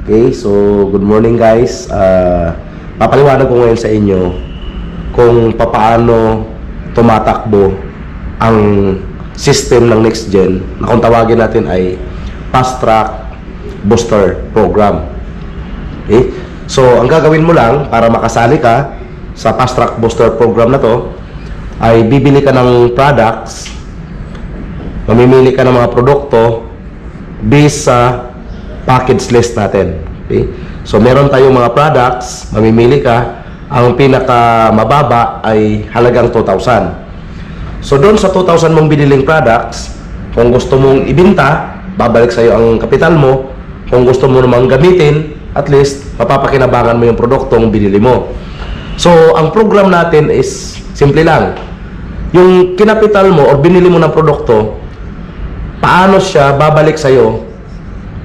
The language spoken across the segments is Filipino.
Okay, so good morning guys. Papaliwanag ko ngayon sa inyo kung papaano tumatakbo ang system ng next gen na kung tawagin natin ay fast track booster program. Okay? So ang gagawin mo lang para makasali ka sa fast track booster program na to ay bibili ka ng products, mamimili ka ng mga produkto based sa package list natin. Okay? So meron tayong mga products, mamimili ka, ang pinaka mababa ay halagang 2,000. So doon sa 2,000 mong biniling products, kung gusto mong ibenta, babalik sa iyo ang kapital mo. Kung gusto mo namang gamitin, at least mapapakinabangan mo yung produktong binili mo. So ang program natin is simple lang. Yung kinapital mo or binili mo ng produkto, paano siya babalik sa iyo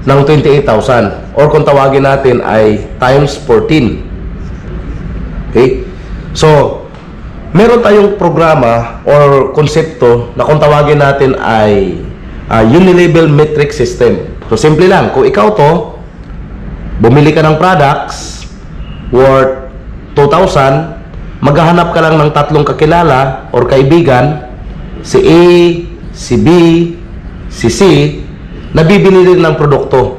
ng 28,000 or kung tawagin natin ay times 14. Okay? So, meron tayong programa or konsepto na kung tawagin natin ay unilabel metric system. So, simple lang. Kung ikaw to, bumili ka ng products worth 2,000, maghahanap ka lang ng tatlong kakilala or kaibigan, si A, si B, si C, nabibili rin ng produkto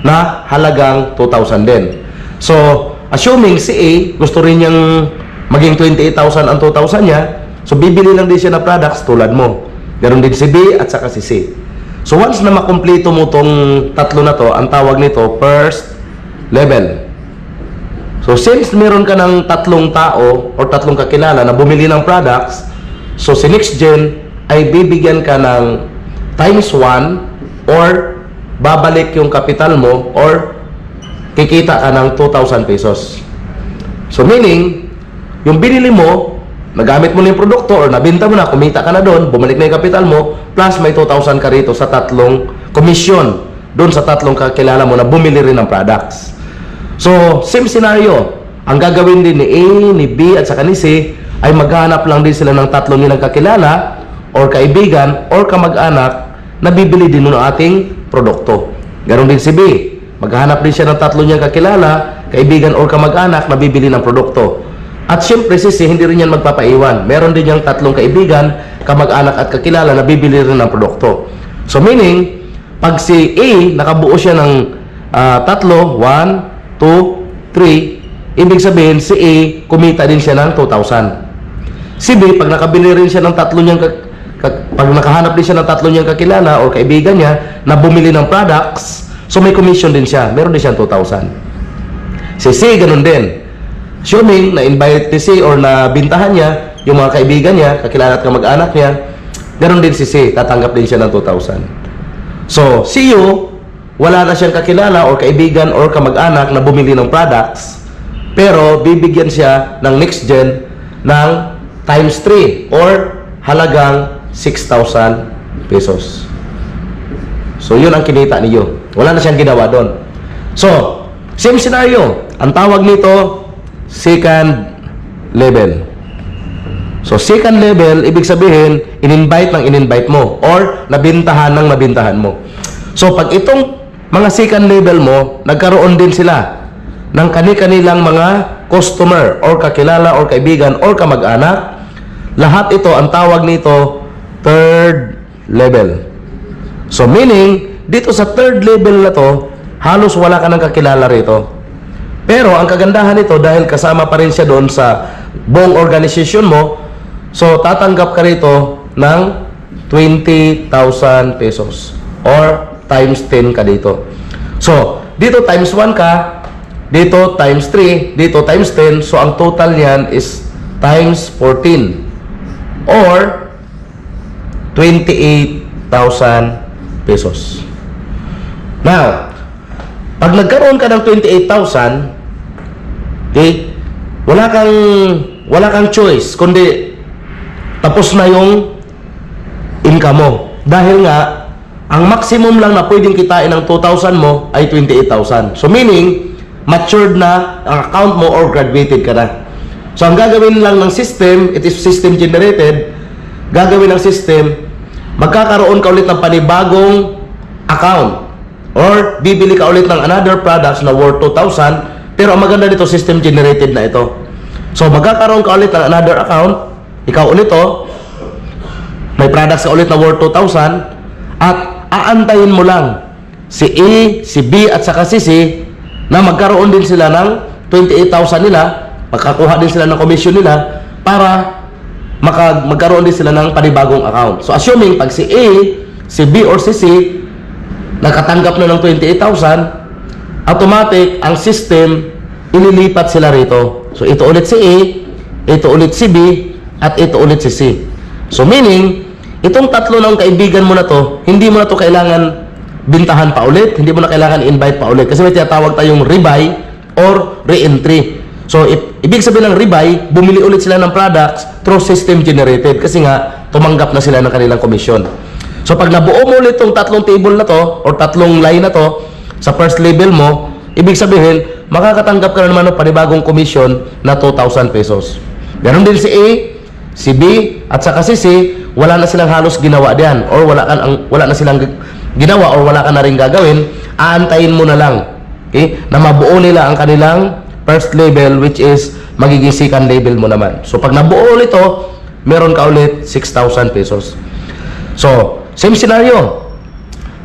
na halagang 2,000 din. So, assuming si A, gusto rin niyang maging 28,000 ang 2,000 niya, so bibili lang din siya ng products tulad mo. Ganon din si B at saka si C. So, once na makumpleto mo tong tatlo na to, ang tawag nito first level. So, since meron ka ng tatlong tao or tatlong kakilala na bumili ng products, so si next gen ay bibigyan ka ng times 1 or babalik yung kapital mo or kikita ka ng 2,000 pesos. So meaning, yung binili mo, nagamit mo na yung produkto or nabenta mo na, kumita ka na doon, bumalik na yung kapital mo, plus may 2,000 ka rito sa tatlong commission doon sa tatlong kakilala mo na bumili rin ng products. So, same scenario. Ang gagawin din ni A, ni B at saka ni C ay maghanap lang din sila ng tatlong nilang kakilala or kaibigan or kamag-anak na bibili din ng ating produkto. Ganon din si B. Maghahanap din siya ng tatlo niyang kakilala, kaibigan o kamag-anak na bibili ng produkto. At syempre si C, hindi rin yan magpapaiwan. Meron din niyang tatlong kaibigan, kamag-anak at kakilala na bibili rin ng produkto. So meaning, pag si A, nakabuo siya ng tatlo, 1, 2, 3, ibig sabihin si A, kumita din siya ng 2,000. Si B, pag nakabili rin siya ng tatlo niyang pag nakahanap din siya ng tatlo niyang kakilala o kaibigan niya na bumili ng products, so may commission din siya. Meron din siyang 2,000. Si C, ganun din. Assuming na-invite ni C or na-bintahan niya yung mga kaibigan niya, kakilala at kamag-anak niya, ganun din si C. Tatanggap din siya ng 2,000. So, si U, wala na siyang kakilala or kaibigan or kamag-anak na bumili ng products, pero bibigyan siya ng next gen ng times 3 or halagang 6,000 pesos. So, yun ang kinita niyo. Wala na siyang ginawa doon. So, same scenario. Ang tawag nito, second level. So, second level, ibig sabihin, in-invite ng in-invite mo or nabintahan ng nabintahan mo. So, pag itong mga second level mo, nagkaroon din sila ng kani-kanilang mga customer or kakilala or kaibigan or kamag-anak. Lahat ito, ang tawag nito, third level. So meaning, dito sa third level na to, halos wala ka ng kakilala rito. Pero ang kagandahan nito, dahil kasama pa rin siya doon sa buong organization mo, so tatanggap ka rito ng 20,000 pesos or times 10 ka dito. So, dito times 1 ka, dito times 3, dito times 10, so ang total niyan is times 14 or 28,000 pesos. Now, pag nagkaroon ka ng 28,000, okay, wala kang choice, kundi tapos na yung income mo. Dahil nga, ang maximum lang na pwedeng kitain ng 2,000 mo ay 28,000. So, meaning, matured na ang account mo or graduated ka na. So, ang gagawin lang ng system, it is system generated, gagawin ng system, magkakaroon ka ulit ng panibagong account or or bibili ka ulit ng another products na worth 2,000, pero ang maganda dito, system generated na ito. So magkakaroon ka ulit ng another account, ikaw ulit may products ka ulit na worth 2,000, at aantayin mo lang si A, si B at saka si C na magkaroon din sila ng 28,000 nila, magkakuha din sila ng commission nila para magkaroon din sila ng panibagong account. So assuming pag si A, si B or si C nakatanggap na ng 28,000, automatic ang system ililipat sila rito. So ito ulit si A, ito ulit si B, at ito ulit si C. So meaning, itong tatlo ng kaibigan mo na to, hindi mo na to kailangan bintahan pa ulit, hindi mo na kailangan invite pa ulit. Kasi may tinatawag tayong rebuy or re-entry. So, ibig sabihin ng rebuy, bumili ulit sila ng products through system generated. Kasi nga, tumanggap na sila ng kanilang commission. So, pag nabuo mo ulit itong tatlong table na to, or tatlong line na to, sa first level mo, ibig sabihin, makakatanggap ka na naman ng panibagong commission na 2,000 pesos. Ganon din si A, si B, at saka si C, wala na silang halos ginawa diyan, or wala na silang ginawa, or wala ka na rin gagawin. Aantayin mo na lang, okay, na mabuo nila ang kanilang first label, which is magiging second label mo naman. So pag nabuo ulit ito, meron ka ulit 6,000 pesos. So same scenario,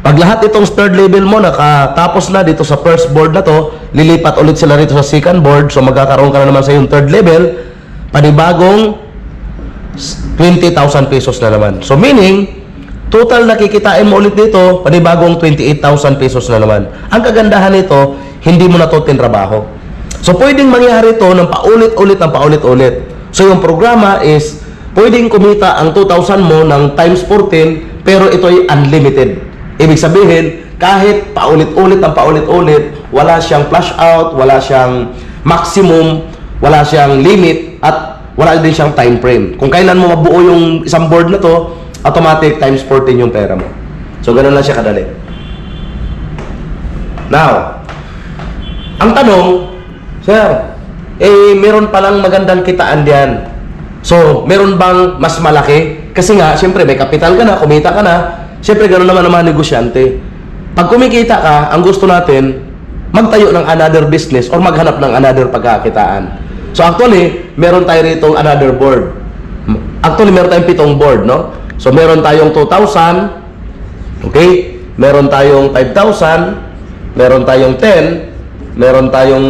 pag lahat itong third label mo nakatapos na dito sa first board na to, lilipat ulit sila rito sa second board. So magkakaroon ka na naman sa yung third level, panibagong 20,000 pesos na naman. So meaning, total na kikitain mo ulit dito, panibagong 28,000 pesos na naman. Ang kagandahan nito, hindi mo na to tinrabaho. So pwedeng mangyari ito ng paulit-ulit ng paulit-ulit. So yung programa is, pwedeng kumita ang 2,000 mo ng times 14, pero ito ay unlimited. Ibig sabihin, kahit paulit-ulit ng paulit-ulit, wala siyang flash out, wala siyang maximum, wala siyang limit, at wala din siyang time frame. Kung kailan mo mabuo yung isang board na to, automatic times 14 yung pera mo. So, ganun lang siya kadali. Now, ang tanong, sir, meron palang magandang kitaan diyan. So, meron bang mas malaki? Kasi nga, siyempre, may kapital ka na, kumita ka na. Siyempre, ganun naman ang mga negosyante. Pag kumikita ka, ang gusto natin, magtayo ng another business or maghanap ng another pagkakitaan. So actually, meron tayo rito another board. Actually, meron tayong 7 board, no? So meron tayong 2,000, okay? Meron tayong 5,000, meron tayong 10, meron tayong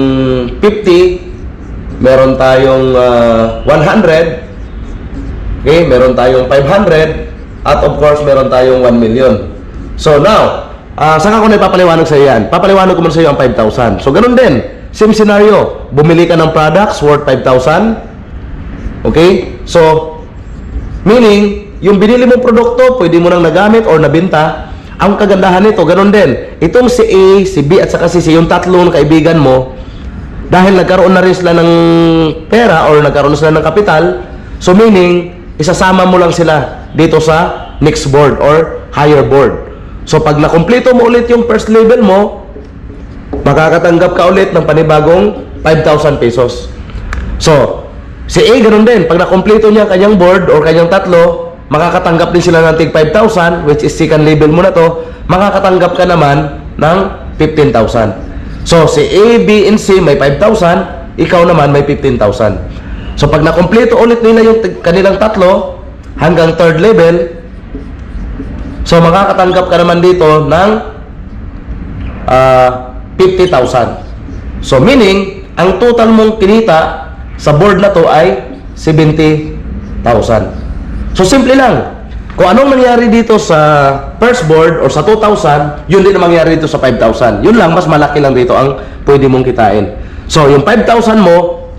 50, meron tayong 100, okay? Meron tayong 500, at of course, meron tayong 1 million. So now, saan ako na ipapaliwanag sa yan? Papaliwanag ko muna sa iyo ang 5,000. So ganun din. Same scenario, bumili ka ng products worth 5,000. Okay? So, meaning, yung binili mong produkto, pwede mo nang nagamit or nabenta. Ang kagandahan nito, ganun din. Itong si A, si B, at saka si C, yung tatlong kaibigan mo, dahil nagkaroon na rin sila ng pera or nagkaroon na sila ng kapital, so meaning, isasama mo lang sila dito sa next board or higher board. So, pag nakumpleto mo ulit yung first level mo, makakatanggap ka ulit ng panibagong 5,000 pesos. So, si A ganun din. Pag nakompleto niya kanyang board or kanyang tatlo, makakatanggap din sila ng tig 5,000, which is second level mo na to, makakatanggap ka naman ng 15,000. So, si A, B, and C may 5,000, ikaw naman may 15,000. So, pag nakompleto ulit nila yung kanilang tatlo, hanggang third level, so, makakatanggap ka naman dito ng 50,000. So meaning, ang total mong kinita sa board na to ay 70,000. So simple lang. Kung anong nangyari dito sa first board or sa 2,000, yun din ang mangyari dito sa 5,000. Yun lang, mas malaki lang dito ang pwede mong kitain. So yung 5,000 mo,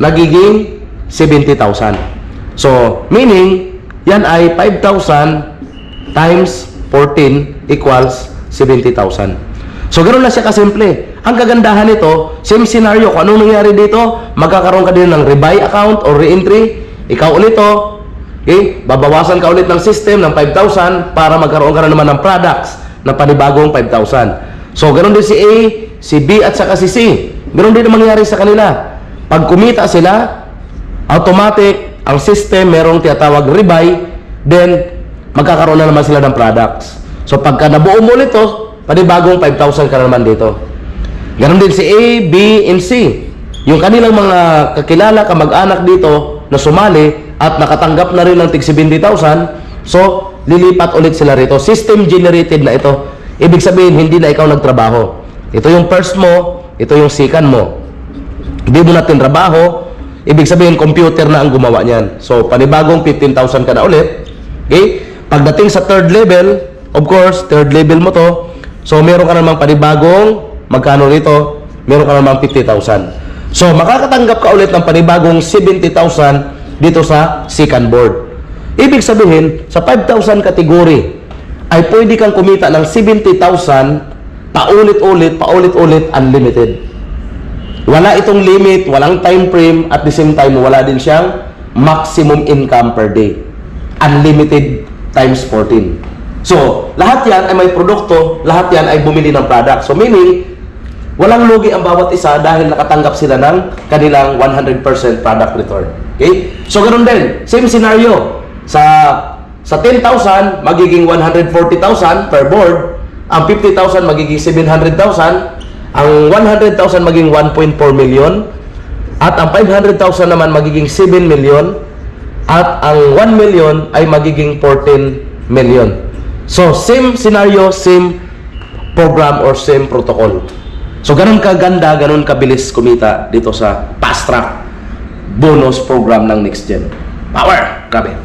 nagiging 70,000. So meaning, yan ay 5,000 times 14 equals 70,000. So, ganoon lang siya kasimple. Ang kagandahan nito, same scenario. Kung anong nangyari dito, magkakaroon ka din ng rebuy account or re-entry. Ikaw ulit to. Okay? Babawasan ka ulit ng system ng 5,000 para magkaroon ka na naman ng products na panibagong 5,000. So, ganoon din si A, si B, at saka si C. Ganoon din ang mangyari sa kanila. Pag kumita sila, automatic, ang system merong tinatawag rebuy, then magkakaroon na naman sila ng products. So, pagka nabuo mo ulit to, panibagong 5,000 ka na naman dito. Ganon din si A, B, and C. Yung kanilang mga kakilala, kamag-anak dito na sumali at nakatanggap na rin ng tig 70,000, so lilipat ulit sila rito. System generated na ito. Ibig sabihin, hindi na ikaw nagtrabaho. Ito yung first mo, ito yung second mo. Hindi mo natin trabaho, ibig sabihin, computer na ang gumawa niyan. So, panibagong 15,000 ka na ulit. Okay? Pagdating sa third level, of course, third level mo to, so meron ka namang panibagong, magkano rito? Meron ka namang 50,000. So, makakatanggap ka ulit ng panibagong 70,000 dito sa second board. Ibig sabihin, sa 5,000 kategory, ay pwede kang kumita ng 70,000 paulit-ulit, unlimited. Wala itong limit, walang time frame, at the same time, wala din siyang maximum income per day. Unlimited times 14. So, lahat yan ay may produkto, lahat yan ay bumili ng product. So, meaning, walang lugi ang bawat isa dahil nakatanggap sila ng kanilang 100% product return. Okay? So, ganoon din. Same scenario. Sa 10,000, magiging 140,000 per board. Ang 50,000 magiging 700,000. Ang 100,000 magiging 1.4 million. At ang 500,000 naman magiging 7 million. At ang 1 million ay magiging 14 million. So, same scenario, same program or same protocol. So, ganun kaganda, ganun kabilis kumita dito sa fast track bonus program ng Next Gen. Power! Grabe!